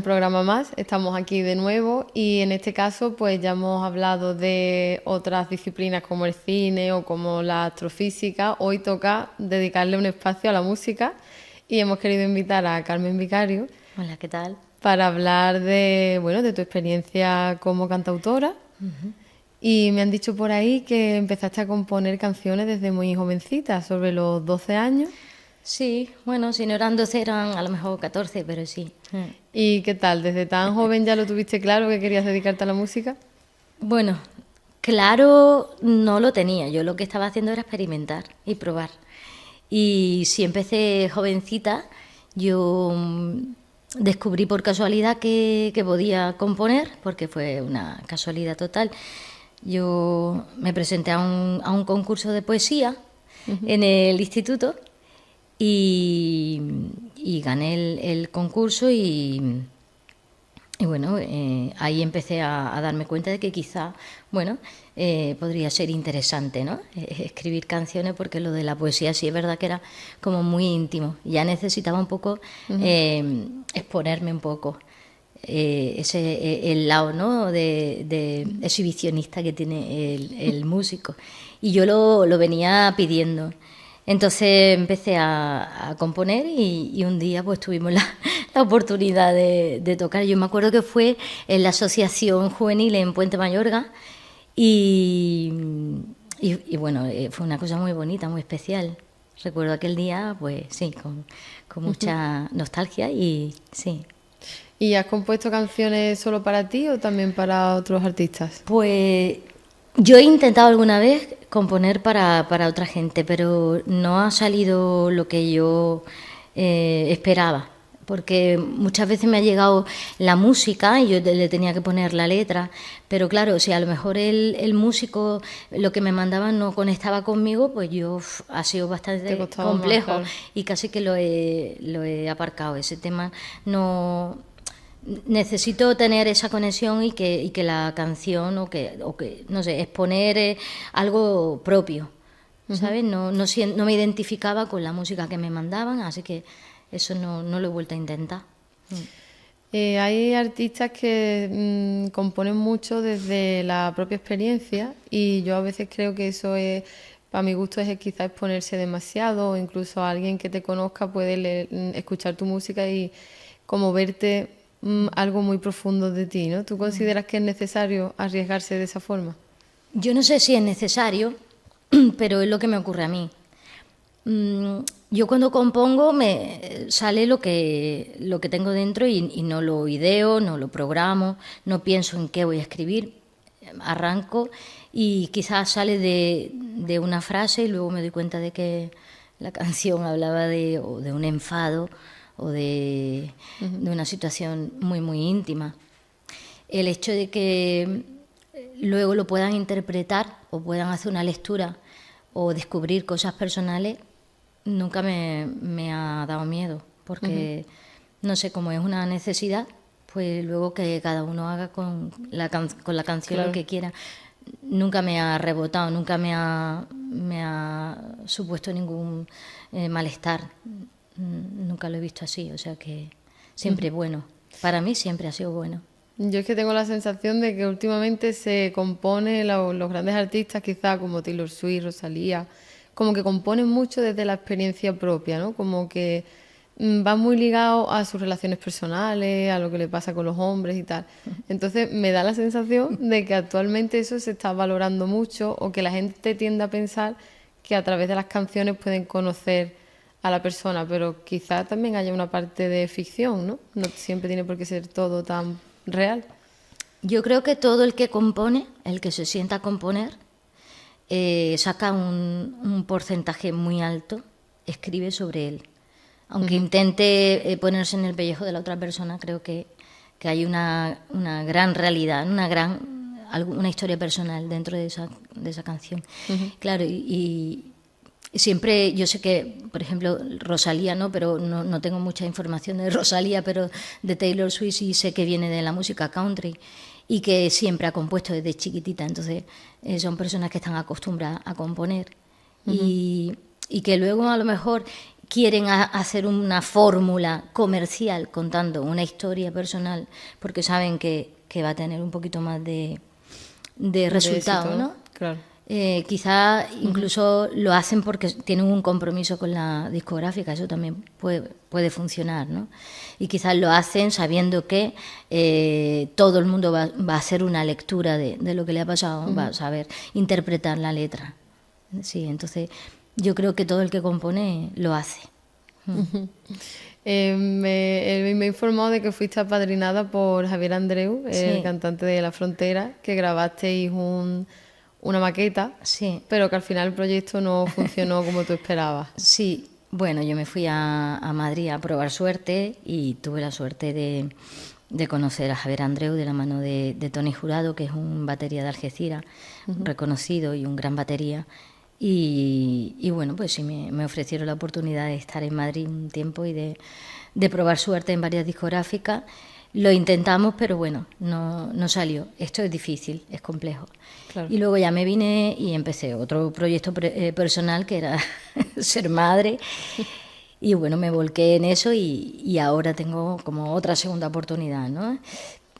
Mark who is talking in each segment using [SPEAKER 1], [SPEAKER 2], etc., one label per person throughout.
[SPEAKER 1] programa más. Estamos aquí de nuevo y en este caso pues ya hemos hablado de otras disciplinas como el cine o como la astrofísica. Hoy toca dedicarle un espacio a la música y hemos querido invitar a Carmen Vicario.
[SPEAKER 2] Hola, ¿qué tal?
[SPEAKER 1] Para hablar de, bueno, de tu experiencia como cantautora. Y me han dicho por ahí que empezaste a componer canciones desde muy jovencita, sobre los 12 años.
[SPEAKER 2] Sí, bueno, si no eran 12 eran a lo mejor 14, pero sí.
[SPEAKER 1] ¿Y qué tal? ¿Desde tan joven ya lo tuviste claro que querías dedicarte a la música?
[SPEAKER 2] Bueno, claro no lo tenía, yo lo que estaba haciendo era experimentar y probar. Y si empecé jovencita, yo descubrí por casualidad que podía componer, porque fue una casualidad total. Yo me presenté a un concurso de poesía en el instituto y gané el concurso y bueno, ahí empecé a darme cuenta de que quizá, bueno, podría ser interesante, ¿no? Escribir canciones, porque lo de la poesía sí es verdad que era como muy íntimo. Ya necesitaba un poco exponerme un poco. El lado, ¿no?, de exhibicionista que tiene el músico. Y yo lo venía pidiendo. Entonces empecé a componer y un día pues tuvimos la oportunidad de tocar. Yo me acuerdo que fue en la Asociación Juvenil en Puente Mayorga y bueno, fue una cosa muy bonita, muy especial. Recuerdo aquel día, pues sí, con mucha nostalgia y sí.
[SPEAKER 1] ¿Y has compuesto canciones solo para ti o también para otros artistas?
[SPEAKER 2] Pues yo he intentado alguna vez componer para otra gente, pero no ha salido lo que yo esperaba, porque muchas veces me ha llegado la música y yo le tenía que poner la letra, pero claro, si a lo mejor el músico lo que me mandaba no conectaba conmigo, pues ha sido bastante complejo
[SPEAKER 1] más, claro.
[SPEAKER 2] y casi que lo he aparcado. Ese tema no... Necesito tener esa conexión y que la canción o que no sé, exponer algo propio, ¿sabes? No me identificaba con la música que me mandaban, así que eso no lo he vuelto a intentar.
[SPEAKER 1] Hay artistas que componen mucho desde la propia experiencia y yo a veces creo que eso es, para mi gusto, es quizás exponerse demasiado o incluso alguien que te conozca puede escuchar tu música y como verte algo muy profundo de ti, ¿no? ¿Tú consideras que es necesario arriesgarse de esa forma?
[SPEAKER 2] Yo no sé si es necesario, pero es lo que me ocurre a mí. Yo cuando compongo me sale lo que tengo dentro y no lo ideo, no lo programo, no pienso en qué voy a escribir, arranco y quizás sale de una frase y luego me doy cuenta de que la canción hablaba de un enfado o de una situación muy, muy íntima. El hecho de que luego lo puedan interpretar o puedan hacer una lectura o descubrir cosas personales nunca me ha dado miedo, porque no sé, como es una necesidad, pues luego que cada uno haga con la canción
[SPEAKER 1] Claro.
[SPEAKER 2] lo que quiera. Nunca me ha rebotado, nunca me ha supuesto ningún malestar. Nunca lo he visto así, o sea que siempre bueno. Para mí siempre ha sido bueno.
[SPEAKER 1] Yo es que tengo la sensación de que últimamente se compone, los grandes artistas quizá como Taylor Swift, Rosalía, como que componen mucho desde la experiencia propia, ¿no? Como que van muy ligados a sus relaciones personales, a lo que le pasa con los hombres y tal. Entonces me da la sensación de que actualmente eso se está valorando mucho o que la gente tiende a pensar que a través de las canciones pueden conocer a la persona, pero quizá también haya una parte de ficción, ¿no? No siempre tiene por qué ser todo tan real.
[SPEAKER 2] Yo creo que todo el que compone, el que se sienta a componer, saca un porcentaje muy alto, escribe sobre él. Aunque intente ponerse en el pellejo de la otra persona, creo que hay una gran realidad, una historia personal dentro de esa canción. Claro, y siempre, yo sé que, por ejemplo, Rosalía, ¿no? Pero no tengo mucha información de Rosalía, pero de Taylor Swift sí sé que viene de la música country y que siempre ha compuesto desde chiquitita. Entonces, son personas que están acostumbradas a componer y que luego a lo mejor quieren hacer una fórmula comercial contando una historia personal porque saben que va a tener un poquito más de resultado,
[SPEAKER 1] éxito,
[SPEAKER 2] ¿no?
[SPEAKER 1] Claro.
[SPEAKER 2] Quizá incluso lo hacen porque tienen un compromiso con la discográfica, eso también puede funcionar, ¿no? Y quizás lo hacen sabiendo que todo el mundo va a hacer una lectura de lo que le ha pasado, va a saber interpretar la letra. Sí, entonces yo creo que todo el que compone lo hace.
[SPEAKER 1] Me he informado de que fuiste apadrinada por Javier Andreu, el
[SPEAKER 2] Sí.
[SPEAKER 1] cantante de La Frontera, que grabasteis una maqueta,
[SPEAKER 2] Sí.
[SPEAKER 1] pero que al final el proyecto no funcionó como tú esperabas.
[SPEAKER 2] Sí, bueno, yo me fui a Madrid a probar suerte y tuve la suerte de conocer a Javier Andreu de la mano de Tony Jurado, que es un batería de Algeciras, reconocido y un gran batería. Y bueno, pues sí, me ofrecieron la oportunidad de estar en Madrid un tiempo y de probar suerte en varias discográficas. Lo intentamos, pero bueno, no salió. Esto es difícil, es complejo.
[SPEAKER 1] Claro.
[SPEAKER 2] Y luego ya me vine y empecé otro proyecto personal que era ser madre. Y bueno, me volqué en eso y ahora tengo como otra segunda oportunidad, ¿no?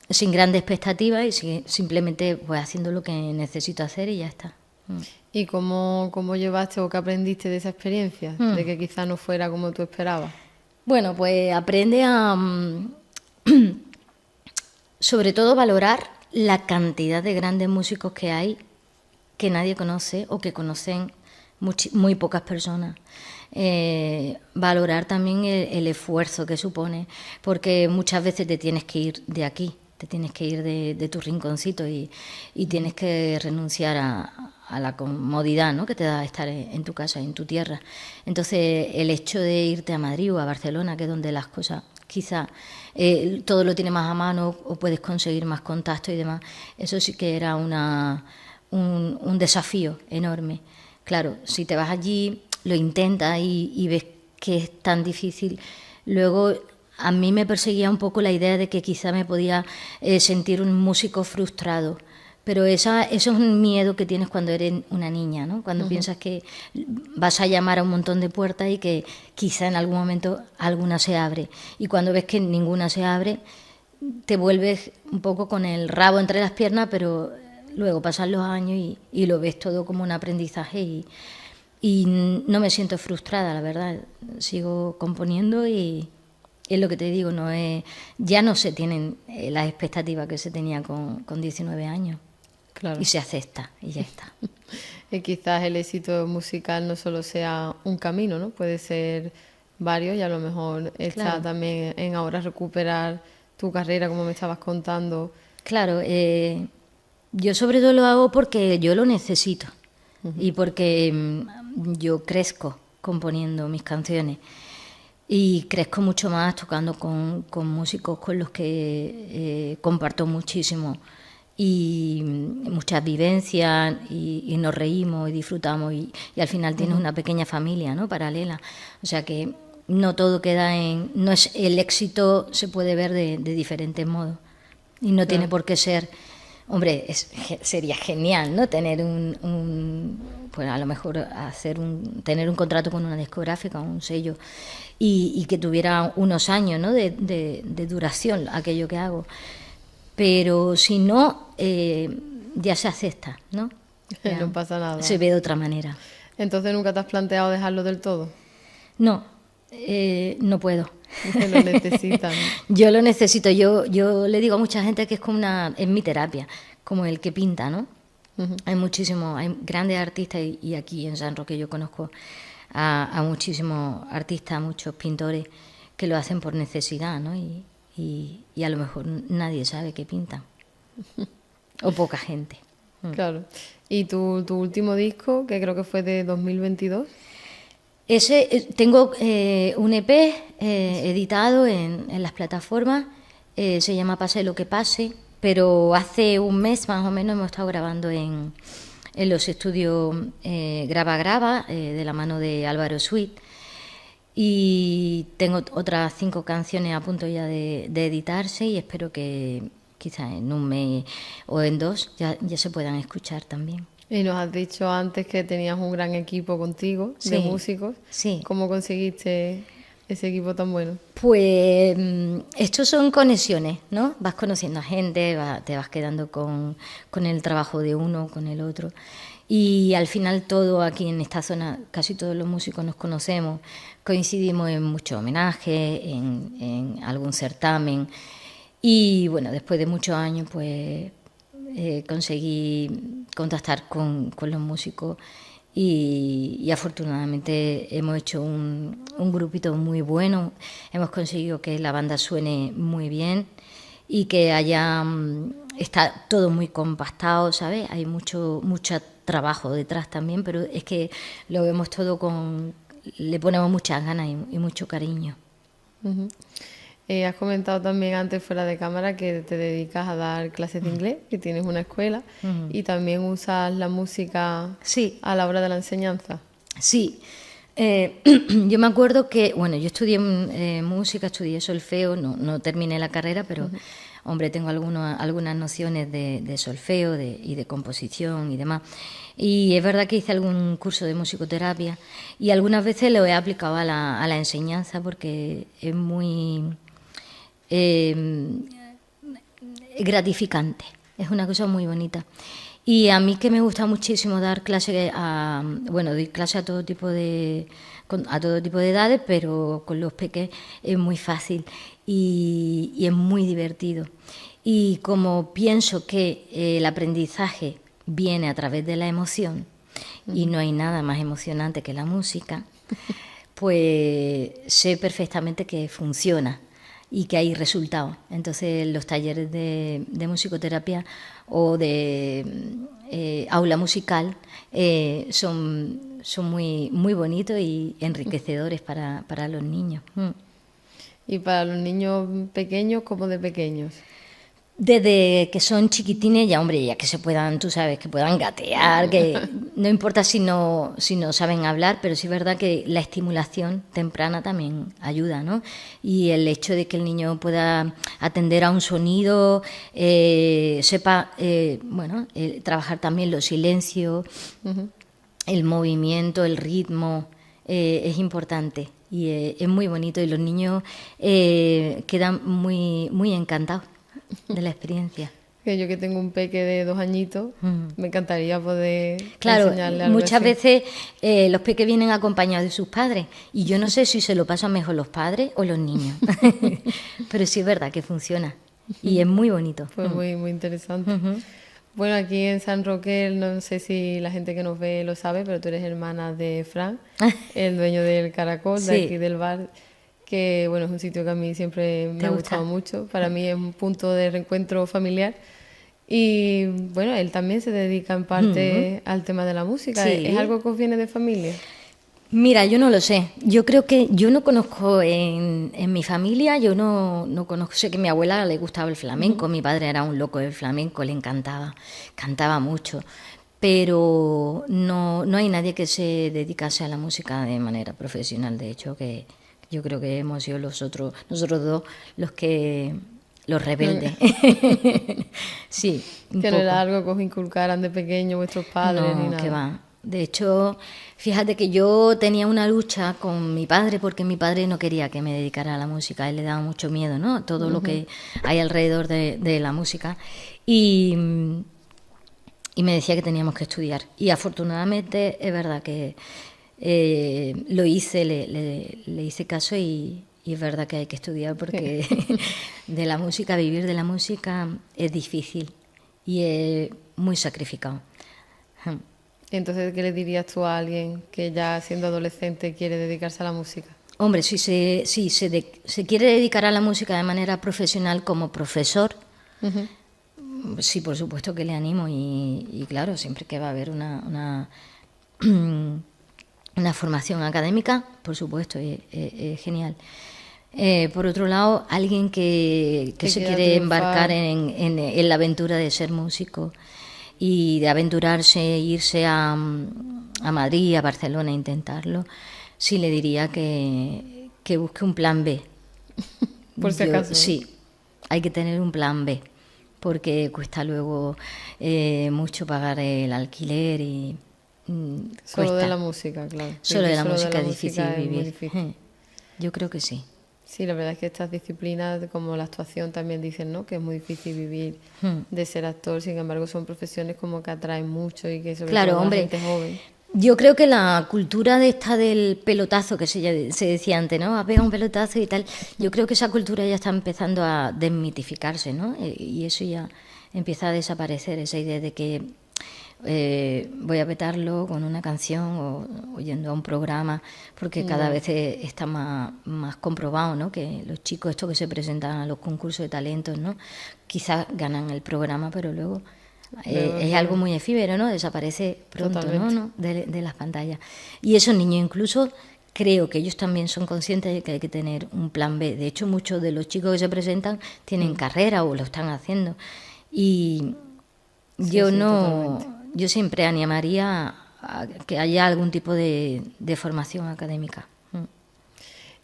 [SPEAKER 2] Sin grandes expectativas y simplemente pues haciendo lo que necesito hacer y ya está.
[SPEAKER 1] ¿Y cómo llevaste o qué aprendiste de esa experiencia? De que quizá no fuera como tú esperabas.
[SPEAKER 2] Bueno, pues aprende a, sobre todo, valorar la cantidad de grandes músicos que hay que nadie conoce o que conocen muy pocas personas. Valorar también el esfuerzo que supone, porque muchas veces te tienes que ir de aquí, te tienes que ir de tu rinconcito y tienes que renunciar a la comodidad, ¿no?, que te da estar en tu casa, en tu tierra. Entonces, el hecho de irte a Madrid o a Barcelona, que es donde las cosas quizá todo lo tiene más a mano o puedes conseguir más contacto y demás, eso sí que era un desafío enorme. Claro, si te vas allí, lo intentas y ves que es tan difícil, luego a mí me perseguía un poco la idea de que quizá me podía sentir un músico frustrado. Pero eso es un miedo que tienes cuando eres una niña, ¿no? Cuando piensas que vas a llamar a un montón de puertas y que quizá en algún momento alguna se abre. Y cuando ves que ninguna se abre, te vuelves un poco con el rabo entre las piernas, pero luego pasan los años y lo ves todo como un aprendizaje y no me siento frustrada, la verdad. Sigo componiendo y es lo que te digo, ya no se tienen las expectativas que se tenía con 19 años.
[SPEAKER 1] Claro.
[SPEAKER 2] Y se acepta y ya está.
[SPEAKER 1] Y quizás el éxito musical no solo sea un camino, ¿no? Puede ser varios y a lo mejor está también en ahora recuperar tu carrera, como me estabas contando.
[SPEAKER 2] Claro, yo sobre todo lo hago porque yo lo necesito y porque yo crezco componiendo mis canciones y crezco mucho más tocando con músicos con los que comparto muchísimo y muchas vivencias y nos reímos y disfrutamos y al final tienes una pequeña familia, ¿no?, paralela. O sea que no todo queda no es el éxito, se puede ver de diferentes modos y no tiene por qué ser, hombre, sería genial, ¿no?, tener pues a lo mejor tener un contrato con una discográfica o un sello y que tuviera unos años, ¿no?, de duración aquello que hago. Pero si no, ya se acepta, ¿no? Ya
[SPEAKER 1] no pasa nada.
[SPEAKER 2] Se ve de otra manera.
[SPEAKER 1] ¿Entonces nunca te has planteado dejarlo del todo?
[SPEAKER 2] No, no puedo.
[SPEAKER 1] Lo necesitan.
[SPEAKER 2] Yo lo necesito. Yo le digo a mucha gente que es como es mi terapia, como el que pinta, ¿no? Hay grandes artistas y aquí en San Roque yo conozco a muchísimos artistas, muchos pintores que lo hacen por necesidad, ¿no? Y a lo mejor nadie sabe que pintan. O poca gente.
[SPEAKER 1] Claro. ¿Y tu último disco, que creo que fue de 2022?
[SPEAKER 2] Tengo un EP editado en las plataformas, se llama Pase lo que pase, pero hace un mes más o menos hemos estado grabando en los estudios Graba, de la mano de Álvaro Sweet. Y tengo otras 5 canciones a punto ya de editarse y espero que quizá en un mes o en 2 ya se puedan escuchar también.
[SPEAKER 1] Y nos has dicho antes que tenías un gran equipo contigo de
[SPEAKER 2] Sí,
[SPEAKER 1] músicos.
[SPEAKER 2] sí.
[SPEAKER 1] ¿Cómo conseguiste ese equipo tan bueno?
[SPEAKER 2] Pues estos son conexiones, ¿no? Vas conociendo a gente, te vas quedando con el trabajo de uno, con el otro. Y al final todo aquí en esta zona, casi todos los músicos nos conocemos, coincidimos en muchos homenajes, en algún certamen. Y bueno, después de muchos años, pues conseguí contactar con los músicos y afortunadamente hemos hecho un grupito muy bueno, hemos conseguido que la banda suene muy bien y que está todo muy compactado, ¿sabes? Hay mucho trabajo detrás también, pero es que lo vemos todo le ponemos muchas ganas y mucho cariño.
[SPEAKER 1] Ujú. Has comentado también antes fuera de cámara que te dedicas a dar clases de inglés, que tienes una escuela y también usas la música
[SPEAKER 2] Sí,
[SPEAKER 1] a la hora de la enseñanza.
[SPEAKER 2] sí. Yo me acuerdo que, bueno, yo estudié música, estudié solfeo, no terminé la carrera, pero, hombre, tengo algunas nociones de solfeo y de composición y demás. Y es verdad que hice algún curso de musicoterapia y algunas veces lo he aplicado a la enseñanza porque es muy gratificante, es una cosa muy bonita. Y a mí que me gusta muchísimo dar clase bueno, doy clase a todo tipo a todo tipo de edades, pero con los peques es muy fácil y es muy divertido. Y como pienso que el aprendizaje viene a través de la emoción y no hay nada más emocionante que la música, pues sé perfectamente que funciona y que hay resultados. Entonces los talleres de musicoterapia o de aula musical son muy bonitos y enriquecedores para los niños.
[SPEAKER 1] Y para los niños pequeños como de pequeños.
[SPEAKER 2] Desde que son chiquitines, ya hombre, ya que se puedan, tú sabes, que puedan gatear, que no importa si no saben hablar, pero sí es verdad que la estimulación temprana también ayuda, ¿no? Y el hecho de que el niño pueda atender a un sonido, sepa, bueno, trabajar también los silencios, el movimiento, el ritmo, es importante y es muy bonito y los niños quedan muy encantados de la experiencia.
[SPEAKER 1] Que yo que tengo un peque de 2 añitos, me encantaría poder
[SPEAKER 2] Claro,
[SPEAKER 1] enseñarle algo
[SPEAKER 2] muchas
[SPEAKER 1] así.
[SPEAKER 2] veces los peques vienen acompañados de sus padres y yo no sé si se lo pasan mejor los padres o los niños, pero sí es verdad que funciona y es muy bonito.
[SPEAKER 1] Fue muy interesante. Bueno, aquí en San Roque, no sé si la gente que nos ve lo sabe, pero tú eres hermana de Fran, el dueño del Caracol, de aquí
[SPEAKER 2] Sí,
[SPEAKER 1] del bar, que bueno, es un sitio que a mí siempre me
[SPEAKER 2] ¿te
[SPEAKER 1] ha
[SPEAKER 2] gusta?
[SPEAKER 1] gustado mucho. Para mí es un punto de reencuentro familiar. Y bueno, él también se dedica en parte al tema de la música. ¿Es
[SPEAKER 2] Sí.
[SPEAKER 1] algo que os viene de familia?
[SPEAKER 2] Mira, yo no lo sé. Yo creo que yo no conozco en mi familia, yo no conozco, sé que a mi abuela le gustaba el flamenco, mi padre era un loco del flamenco, le encantaba, cantaba mucho, pero no hay nadie que se dedicase a la música de manera profesional. De hecho, que yo creo que hemos sido nosotros dos, los
[SPEAKER 1] No,
[SPEAKER 2] rebeldes. Sí, un
[SPEAKER 1] que no era
[SPEAKER 2] poco.
[SPEAKER 1] algo que os inculcaran de pequeño vuestros padres ni
[SPEAKER 2] No, que
[SPEAKER 1] nada.
[SPEAKER 2] va. De hecho, fíjate que yo tenía una lucha con mi padre porque mi padre no quería que me dedicara a la música. A él le daba mucho miedo, ¿no? Todo lo que hay alrededor de la música. Y, y me decía que teníamos que estudiar. Y afortunadamente es verdad que lo hice, le hice caso y es verdad que hay que estudiar porque de la música, vivir de la música es difícil y es muy sacrificado.
[SPEAKER 1] Entonces, ¿qué le dirías tú a alguien que ya siendo adolescente quiere dedicarse a la música?
[SPEAKER 2] Hombre, si se quiere dedicar a la música de manera profesional como profesor, sí, por supuesto que le animo y claro, siempre que va a haber una formación académica, por supuesto, es genial. Por otro lado, alguien que
[SPEAKER 1] Que
[SPEAKER 2] se
[SPEAKER 1] quiera
[SPEAKER 2] quiere embarcar
[SPEAKER 1] triunfar.
[SPEAKER 2] en la aventura de ser músico y de aventurarse, irse a Madrid, a Barcelona a intentarlo, sí le diría que busque un plan B.
[SPEAKER 1] Por si acaso, ¿no?
[SPEAKER 2] Sí, hay que tener un plan B. porque cuesta luego mucho pagar el alquiler y
[SPEAKER 1] Solo de
[SPEAKER 2] cuesta.
[SPEAKER 1] la música, claro.
[SPEAKER 2] Solo de la
[SPEAKER 1] Solo
[SPEAKER 2] música es difícil
[SPEAKER 1] música es muy
[SPEAKER 2] vivir.
[SPEAKER 1] difícil.
[SPEAKER 2] Yo creo que sí.
[SPEAKER 1] Sí, la verdad es que estas disciplinas, como la actuación, también dicen, ¿no? Que es muy difícil vivir de ser actor. Sin embargo, son profesiones como que atraen mucho y que sobre
[SPEAKER 2] Claro,
[SPEAKER 1] todo a la
[SPEAKER 2] hombre,
[SPEAKER 1] gente joven.
[SPEAKER 2] yo creo que la cultura de esta del pelotazo, que se decía antes, ¿no? Ha pegado un pelotazo y tal. Yo creo que esa cultura ya está empezando a desmitificarse, ¿no? Y eso ya empieza a desaparecer, esa idea de que voy a petarlo con una canción o yendo a un programa, porque cada vez está más comprobado, ¿no? Que los chicos estos que se presentan a los concursos de talentos, ¿no? Quizás ganan el programa, pero luego es algo muy efímero, ¿no? Desaparece pronto, ¿no? De las pantallas. Y esos niños incluso creo que ellos también son conscientes de que hay que tener un plan B. De hecho, muchos de los chicos que se presentan tienen carrera o lo están haciendo. Y yo yo siempre animaría a que haya algún tipo de formación académica.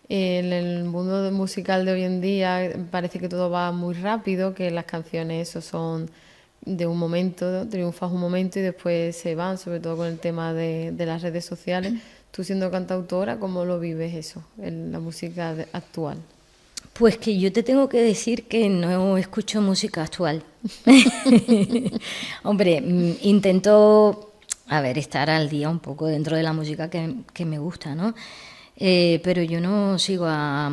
[SPEAKER 1] En el mundo musical de hoy en día parece que todo va muy rápido, que las canciones eso son de un momento, ¿no? Triunfas un momento y después se van, sobre todo con el tema de las redes sociales. Tú siendo cantautora, ¿cómo lo vives eso, en la música actual?
[SPEAKER 2] Pues que yo te tengo que decir que no escucho música actual. Hombre, intento, estar al día un poco dentro de la música que me gusta, ¿no? Pero yo no sigo a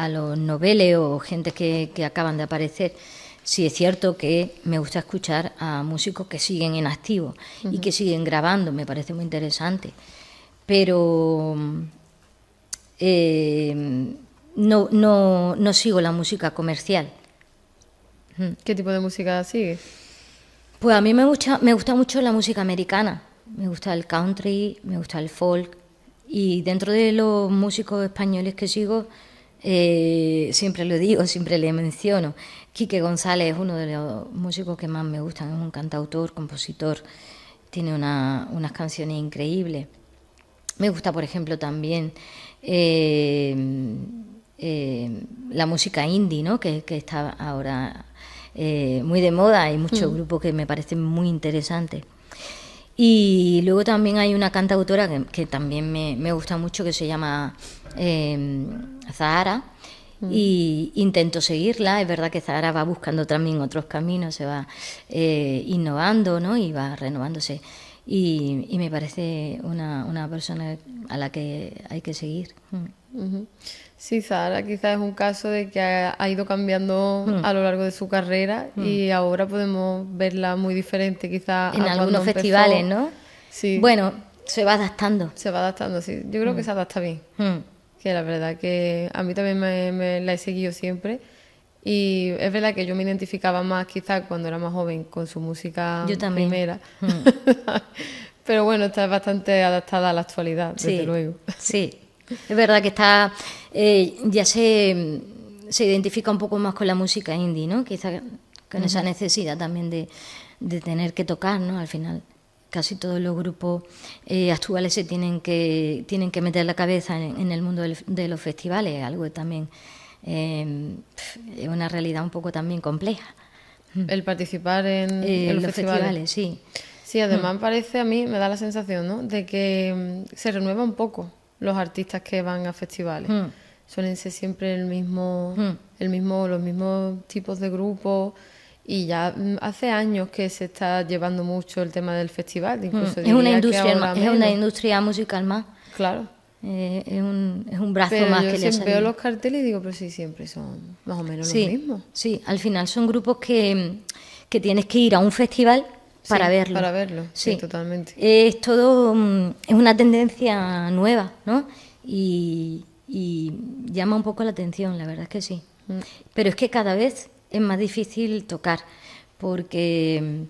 [SPEAKER 2] los noveles o gente que acaban de aparecer. Sí es cierto que me gusta escuchar a músicos que siguen en activo y que siguen grabando, me parece muy interesante. Pero no sigo la música comercial.
[SPEAKER 1] ¿Qué tipo de música sigues?
[SPEAKER 2] Pues a mí me gusta mucho la música americana. Me gusta el country, me gusta el folk. Y dentro de los músicos españoles que sigo, siempre lo digo, siempre le menciono. Quique González es uno de los músicos que más me gustan. Es un cantautor, compositor. Tiene unas canciones increíbles. Me gusta, por ejemplo, también la música indie, ¿no? Que está ahora muy de moda. Hay muchos grupos que me parecen muy interesantes. Y luego también hay una cantautora que también me gusta mucho, que se llama Zahara, y intento seguirla. Es verdad que Zahara va buscando también otros caminos, se va innovando, ¿no? Y va renovándose. Y me parece una persona a la que hay que seguir.
[SPEAKER 1] Sí, Zahara quizás es un caso de que ha ido cambiando a lo largo de su carrera y ahora podemos verla muy diferente quizás
[SPEAKER 2] en algunos festivales, ¿no?
[SPEAKER 1] Sí.
[SPEAKER 2] Bueno, se va adaptando.
[SPEAKER 1] Se va adaptando, sí. Yo creo que se adapta bien. Que la verdad que a mí también me la he seguido siempre. Y es verdad que yo me identificaba más quizás cuando era más joven con su música primera. Pero bueno, está bastante adaptada a la actualidad, desde luego.
[SPEAKER 2] Sí, es verdad que está ya se identifica un poco más con la música indie, ¿no? Quizás con esa necesidad también de tener que tocar, ¿no? Al final casi todos los grupos actuales se tienen que meter la cabeza en el mundo de los festivales, algo que también es una realidad un poco también compleja.
[SPEAKER 1] El participar en los festivales,
[SPEAKER 2] sí.
[SPEAKER 1] Sí, además parece, a mí me da la sensación, ¿no? De que se renueva un poco los artistas que van a festivales. Suelen ser siempre los mismos tipos de grupos. Y ya hace años que se está llevando mucho el tema del festival. Incluso
[SPEAKER 2] es una industria musical más.
[SPEAKER 1] Claro.
[SPEAKER 2] Es un brazo
[SPEAKER 1] pero
[SPEAKER 2] más
[SPEAKER 1] yo
[SPEAKER 2] que le ha salido.
[SPEAKER 1] Veo los carteles y digo, pero sí, siempre son más o menos los mismos.
[SPEAKER 2] Sí, al final son grupos que tienes que ir a un festival para verlo.
[SPEAKER 1] Para verlo, sí, totalmente.
[SPEAKER 2] Es una tendencia nueva, ¿no? Y llama un poco la atención, la verdad es que sí. Pero es que cada vez es más difícil tocar, porque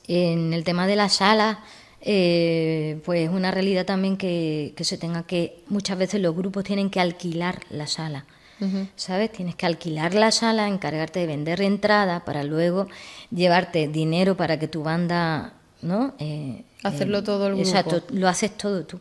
[SPEAKER 2] en el tema de las salas, pues es una realidad también que se tenga que, muchas veces los grupos tienen que alquilar la sala, ¿sabes? Tienes que alquilar la sala, encargarte de vender entradas para luego llevarte dinero para que tu banda, ¿no?
[SPEAKER 1] Hacerlo todo el grupo.
[SPEAKER 2] Exacto, lo haces todo tú.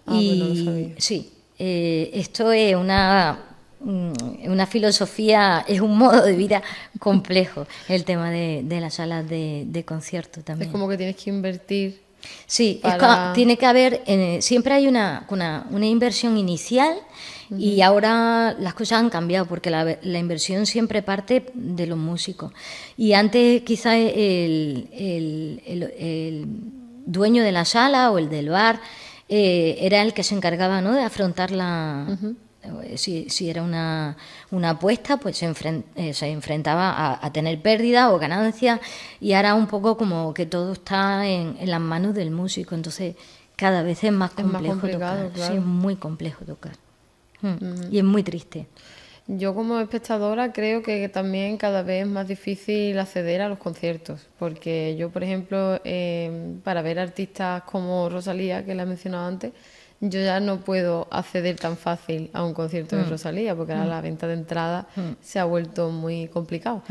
[SPEAKER 1] Bueno, lo sabía.
[SPEAKER 2] Sí, esto es una una filosofía, es un modo de vida complejo el tema de las salas de concierto también.
[SPEAKER 1] Es como que tienes que invertir.
[SPEAKER 2] Sí,
[SPEAKER 1] para...
[SPEAKER 2] tiene que haber, siempre hay una inversión inicial y ahora las cosas han cambiado porque la inversión siempre parte de los músicos. Y antes quizás el dueño de la sala o el del bar era el que se encargaba, ¿no?, de afrontar la... Si era una apuesta, pues se enfrentaba a tener pérdida o ganancia, y ahora un poco como que todo está en las manos del músico, entonces cada vez es más complejo tocar.
[SPEAKER 1] Claro.
[SPEAKER 2] Sí, es muy complejo tocar. Y es muy triste.
[SPEAKER 1] Yo como espectadora creo que también cada vez es más difícil acceder a los conciertos, porque yo, por ejemplo, para ver artistas como Rosalía, que la he mencionado antes, yo ya no puedo acceder tan fácil a un concierto de Rosalía, porque ahora la venta de entrada se ha vuelto muy complicado.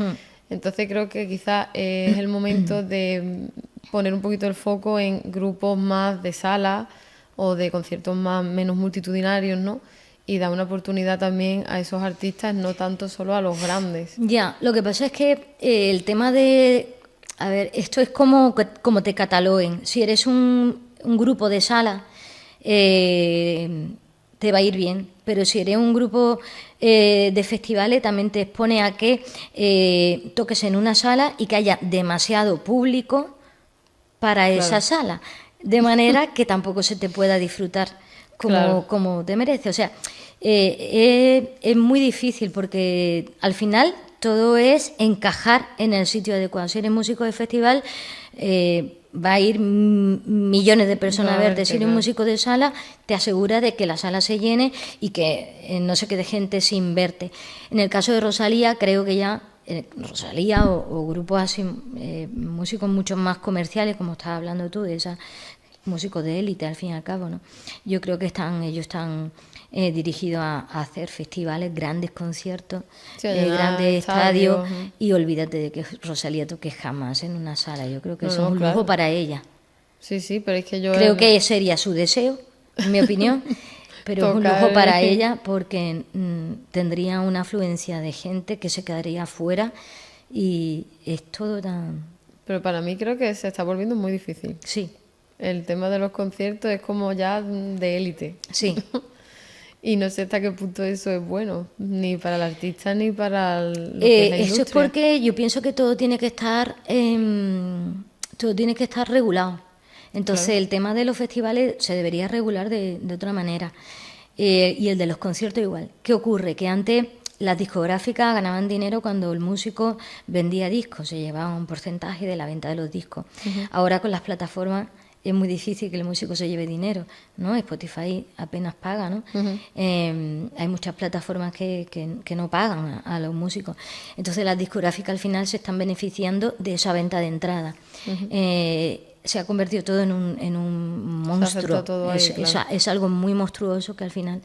[SPEAKER 1] Entonces creo que quizás es el momento de poner un poquito el foco en grupos más de sala o de conciertos menos multitudinarios, ¿no? Y dar una oportunidad también a esos artistas, no tanto solo a los grandes.
[SPEAKER 2] Ya, lo que pasa es que el tema de... A ver, esto es como te cataloguen. Si eres un grupo de sala, te va a ir bien, pero si eres un grupo de festivales también te expone a que toques en una sala y que haya demasiado público para esa sala, de manera que tampoco se te pueda disfrutar como te merece. O sea, es muy difícil porque al final todo es encajar en el sitio adecuado. Si eres músico de festival, va a ir millones de personas a verte. Si eres músico de sala, te asegura de que la sala se llene y que no se quede gente sin verte. En el caso de Rosalía, creo que ya Rosalía o grupos así, músicos mucho más comerciales, como estabas hablando tú, de esas músicos de élite, al fin y al cabo, ¿no? Yo creo que ellos están dirigidos a hacer festivales, grandes conciertos, grandes estadios, y olvídate de que Rosalía toque jamás en una sala. Yo creo que eso es un lujo para ella.
[SPEAKER 1] Sí, pero es que yo...
[SPEAKER 2] Creo que sería su deseo, en mi opinión, pero es un lujo para ella porque tendría una afluencia de gente que se quedaría afuera y es todo tan...
[SPEAKER 1] Pero para mí creo que se está volviendo muy difícil.
[SPEAKER 2] Sí.
[SPEAKER 1] El tema de los conciertos es como ya de élite.
[SPEAKER 2] Sí.
[SPEAKER 1] Y no sé hasta qué punto eso es bueno, ni para el artista ni para lo que es la industria.
[SPEAKER 2] Eso es porque yo pienso que todo tiene que estar regulado. Entonces el tema de los festivales se debería regular de otra manera. Y el de los conciertos igual. ¿Qué ocurre? Que antes las discográficas ganaban dinero cuando el músico vendía discos, se llevaba un porcentaje de la venta de los discos. Ahora con las plataformas es muy difícil que el músico se lleve dinero, ¿no? Spotify apenas paga, ¿no? Hay muchas plataformas que no pagan a los músicos. Entonces las discográficas al final se están beneficiando de esa venta de entrada. Se ha convertido todo en un monstruo.
[SPEAKER 1] Todo ahí,
[SPEAKER 2] es algo muy monstruoso que al final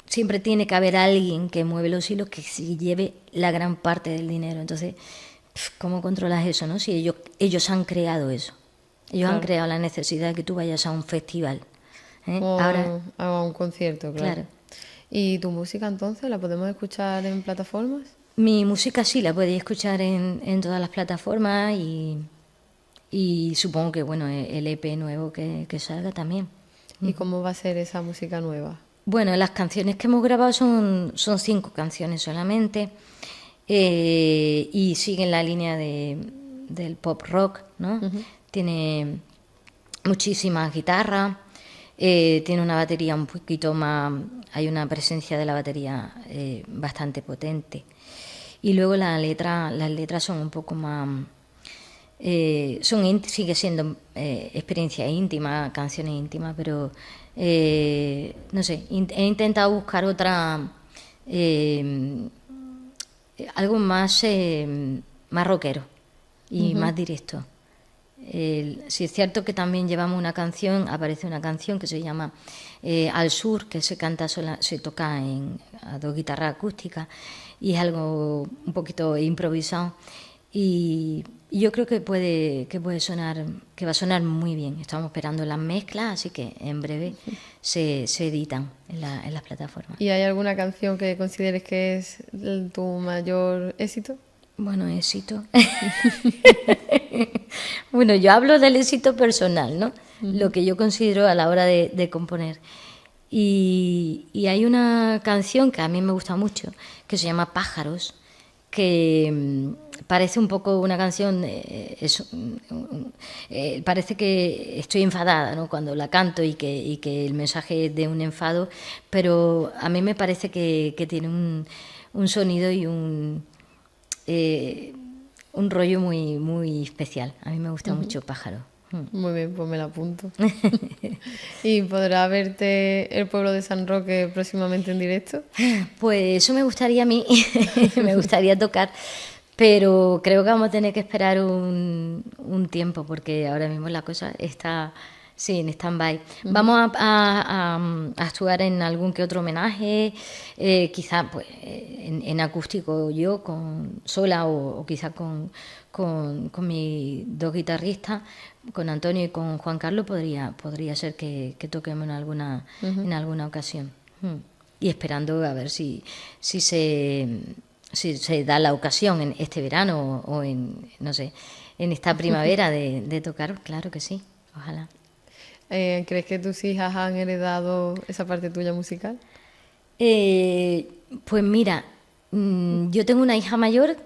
[SPEAKER 2] siempre tiene que haber alguien que mueve los hilos que se lleve la gran parte del dinero. Entonces, ¿cómo controlas eso, no? Si ellos han creado eso. Ellos han creado la necesidad de que tú vayas a un festival.
[SPEAKER 1] Ahora a un concierto, claro. ¿Y tu música entonces la podemos escuchar en plataformas?
[SPEAKER 2] Mi música sí la podéis escuchar en todas las plataformas y supongo que bueno el EP nuevo que salga también.
[SPEAKER 1] ¿Y cómo va a ser esa música nueva?
[SPEAKER 2] Bueno, las canciones que hemos grabado son 5 canciones solamente. Y siguen la línea del pop rock, ¿no? Tiene muchísimas guitarras, tiene una batería un poquito más, hay una presencia de la batería bastante potente. Y luego las letras son un poco más, sigue siendo experiencia íntima, canciones íntimas, pero no sé, he intentado buscar otra... algo más rockero y más directo. Si es cierto que también llevamos aparece una canción que se llama Al Sur, que se toca a 2 guitarras acústicas y es algo un poquito improvisado y Yo creo que puede sonar, que va a sonar muy bien. Estamos esperando las mezclas, así que en breve se editan en las plataformas.
[SPEAKER 1] ¿Y hay alguna canción que consideres que es tu mayor éxito?
[SPEAKER 2] Bueno, éxito. Bueno, yo hablo del éxito personal, ¿no? Lo que yo considero a la hora de componer. Y hay una canción que a mí me gusta mucho, que se llama Pájaros, que parece un poco una canción, parece que estoy enfadada, ¿no?, cuando la canto y que el mensaje es de un enfado, pero a mí me parece que tiene un sonido y un rollo muy, muy especial. A mí me gusta mucho Pájaro.
[SPEAKER 1] Muy bien, pues me la apunto. ¿Y podrá verte el pueblo de San Roque próximamente en directo?
[SPEAKER 2] Pues eso me gustaría a mí, me gustaría tocar, pero creo que vamos a tener que esperar un tiempo porque ahora mismo la cosa está, sí, en stand-by. Vamos a actuar en algún que otro homenaje, quizá pues en acústico yo sola o quizá con mis dos guitarristas, con Antonio y con Juan Carlos, podría ser que toquemos en alguna ocasión. Y esperando a ver si se da la ocasión en este verano o en, no sé, en esta primavera de tocar, claro que sí, ojalá.
[SPEAKER 1] ¿Crees que tus hijas han heredado esa parte tuya musical?
[SPEAKER 2] Pues mira, yo tengo una hija mayor,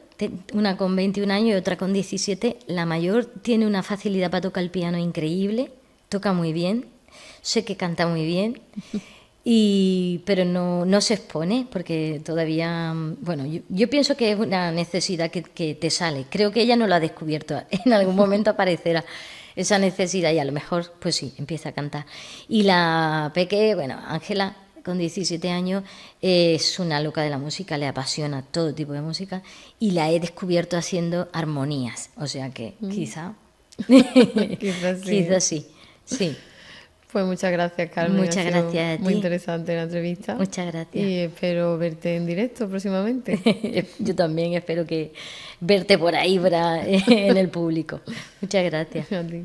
[SPEAKER 2] una con 21 años y otra con 17. La mayor tiene una facilidad para tocar el piano increíble, toca muy bien, sé que canta muy bien, pero no se expone porque todavía, bueno, yo pienso que es una necesidad que te sale. Creo que ella no lo ha descubierto, en algún momento aparecerá esa necesidad y a lo mejor, pues sí, empieza a cantar. Y la peque, bueno, Ángela, con 17 años, es una loca de la música, le apasiona todo tipo de música y la he descubierto haciendo armonías, o sea que quizá quizás sí, sí.
[SPEAKER 1] Pues muchas gracias, Carmen.
[SPEAKER 2] Muchas gracias a ti.
[SPEAKER 1] Muy interesante la entrevista.
[SPEAKER 2] Muchas gracias.
[SPEAKER 1] Y espero verte en directo próximamente.
[SPEAKER 2] Yo también espero que verte por ahí en el público. Muchas gracias.
[SPEAKER 1] A ti.